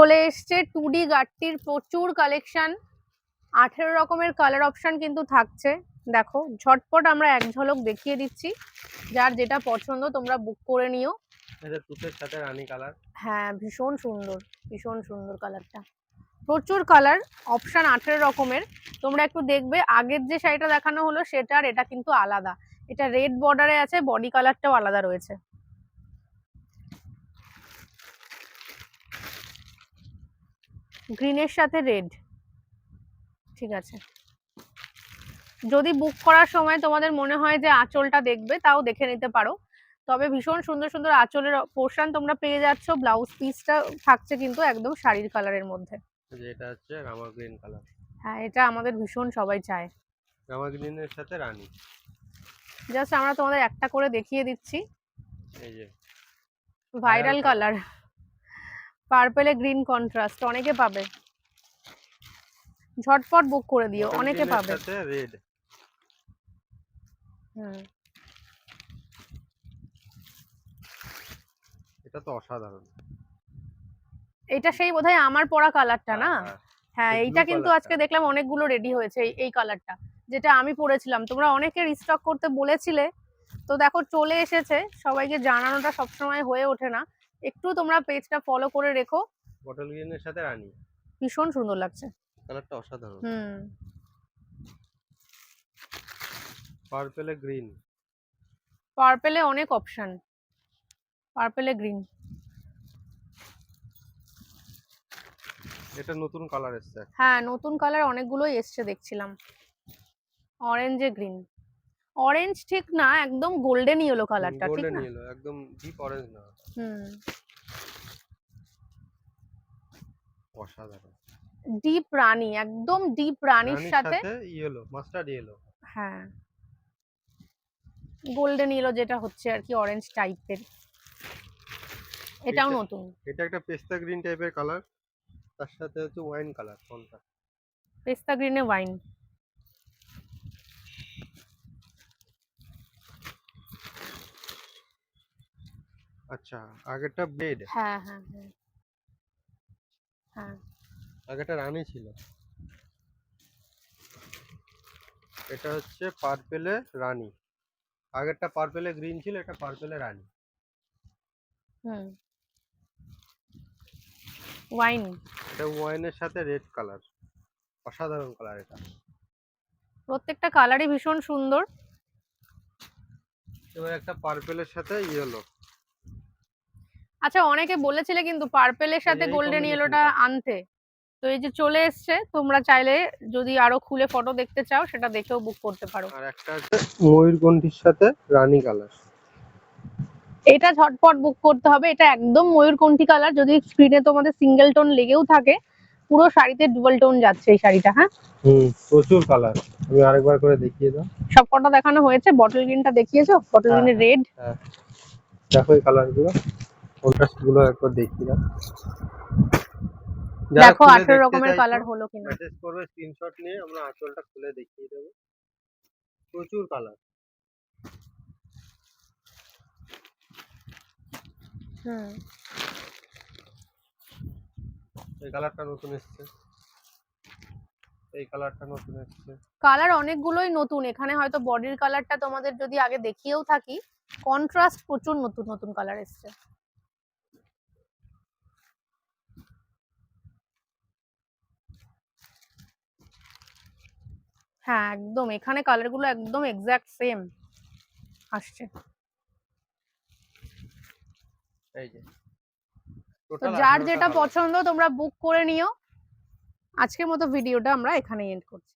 চলে এসছে 2D গাট্টির প্রচুর কালেকশন, 18 রকমের কালার অপশন কিন্তু থাকছে। দেখো ঝটপট আমরা এক ঝলক দেখিয়ে দিচ্ছি, যার যেটা পছন্দ তোমরা বুক করে নিও। এটা তুতের সাথে রানী কালার। হ্যাঁ ভীষণ সুন্দর কালারটা, প্রচুর কালার অপশন 18 রকমের। তোমরা একটু দেখবে আগের যে শাড়িটা দেখানো হলো সেটা আর এটা কিন্তু আলাদা, এটা রেড বর্ডারে আছে, বডি কালারটাও আলাদা রয়েছে। গ্রিনের সাথে রেড, ঠিক আছে। যদি বুক করার সময় তোমাদের মনে হয় যে আঁচলটা দেখবে, তাও দেখে নিতে পারো। তবে ভীষণ সুন্দর আঁচলের পোর্শন তোমরা পেয়ে যাচ্ছ। ব্লাউজ পিসটা থাকছে কিন্তু একদম শাড়ির কালারের মধ্যে। এটা হচ্ছে রামা গ্রিন কালার। হ্যাঁ এটা আমাদের ভীষণ সবাই চায়, রামা গ্রিনের সাথে রানী। জাস্ট আমরা তোমাদের একটা করে দেখিয়ে দিচ্ছি। এই যে ভাইরাল কালার, পার্পেলে গ্রিন কন্ট্রাস্ট, অনেকে পাবে, ঝটপট বুক করে দিও, অনেকে পাবে। রেড। এটা তো অসাধারণ। এটা সেই বোধহয় আমার পরা কালারটা না? হ্যাঁ এই এইটা blue কিন্তু colour আজকে টা। দেখলাম অনেকগুলো রেডি হয়েছে এই কালারটা, যেটা আমি পরেছিলাম। তোমরা অনেকে রিস্টক করতে বলেছিলে, তো দেখো চলে এসেছে। সবাইকে জানানোটা সবসময় হয়ে ওঠে না, একটু তোমরা পেজটা ফলো করে রেখো। বটল গ্রিনের সাথে রানী, ভীষণ সুন্দর লাগছে, কালারটা অসাধারণ। পার্পেলে গ্রিন, পার্পেলে অনেক অপশন, পার্পেলে গ্রিন। এটা নতুন কালার এসেছে। হ্যাঁ নতুন কালার অনেকগুলোই এসছে দেখছিলাম। অরেঞ্জে গ্রিন, অরেঞ্জ ঠিক না, একদম গোল্ডেন ইয়েলো কালারটা, ঠিক গোল্ডেন না? ইয়েলো, একদম ডিপ অরেঞ্জ না। অসাধারণ। ডিপ রানী, একদম ডিপ রানীর সাথে ইয়েলো, মাস্টার্ড ইয়েলো। হ্যাঁ গোল্ডেন ইয়েলো যেটা হচ্ছে আর কি, অরেঞ্জ টাইপের। এটাও নতুন। এটা একটা পেস্তা গ্রিন টাইপের কালার, তার সাথে হচ্ছে ওয়াইন কালার। কোনটা? পেস্তা গ্রিনে ওয়াইন। আচ্ছা আগেরটা বেড। হ্যাঁ হ্যাঁ হ্যাঁ হ্যাঁ আগেরটা রানী ছিল, এটা হচ্ছে পার্পেলে রানী। আগেরটা পার্পেলে গ্রিন ছিল, এটা পার্পেলে রানী। ওয়াইন, এটা ওয়াইনের সাথে রেড কালার, অসাধারণ কালার এটা। প্রত্যেকটা কালারই ভীষণ সুন্দর। এবার একটা পার্পেলের সাথে ইয়েলো। আচ্ছা অনেকে বলেছিলে কিন্তু পার্পেলের সাথে গোল্ডেন ইয়েলোটা আনতে, তো এই যে চলে এসছে। তোমরা চাইলে যদি আরো খুলে ফটো দেখতে চাও সেটা দেখেও বুক করতে পারো। আর একটা আছে ময়ূরকণ্ঠীর সাথে রানী কালার। এটা ঝটপট বুক করতে হবে, এটা একদম ময়ূরকণ্ঠী কালার। যদি স্ক্রিনে তোমাদের সিঙ্গেল টোন লেগেও থাকে, পুরো শাড়িতে ডুয়াল টোন যাচ্ছে এই শাড়িটা। হ্যাঁ প্রচুর কালার, আমি আরেকবার করে দেখিয়ে দাও। সব কটা দেখানো হয়েছে, বটল গ্রিনটা দেখিয়েছো, বটল গ্রিনের রেড। দেখো এই কালারগুলো, কন্ট্রাস্ট গুলো একবার দেখিয়ে দাও। দেখো 18 রকমের কালার হলো কিনা। মেসেজ করবে, স্ক্রিনশট নিয়ে আমরা আঁচলটা খুলে দেখিয়ে দেব। প্রচুর কালার। এই কালারটা নতুন এসেছে, এই কালারটা নতুন এসেছে। কালার অনেকগুলোই নতুন। এখানে হয়তো বডির কালারটা তোমাদের যদি আগে দেখিয়েও থাকি, কন্ট্রাস্ট প্রচুর নতুন নতুন কালার এসছে। হ্যাঁ একদম এখানে কালারগুলো একদম এক্সাক্ট সেম আসছে। এই যে তো যার যেটা পছন্দ তোমরা বুক করে নিও। আজকের মতো ভিডিওটা আমরা এখানেই এন্ড করছি।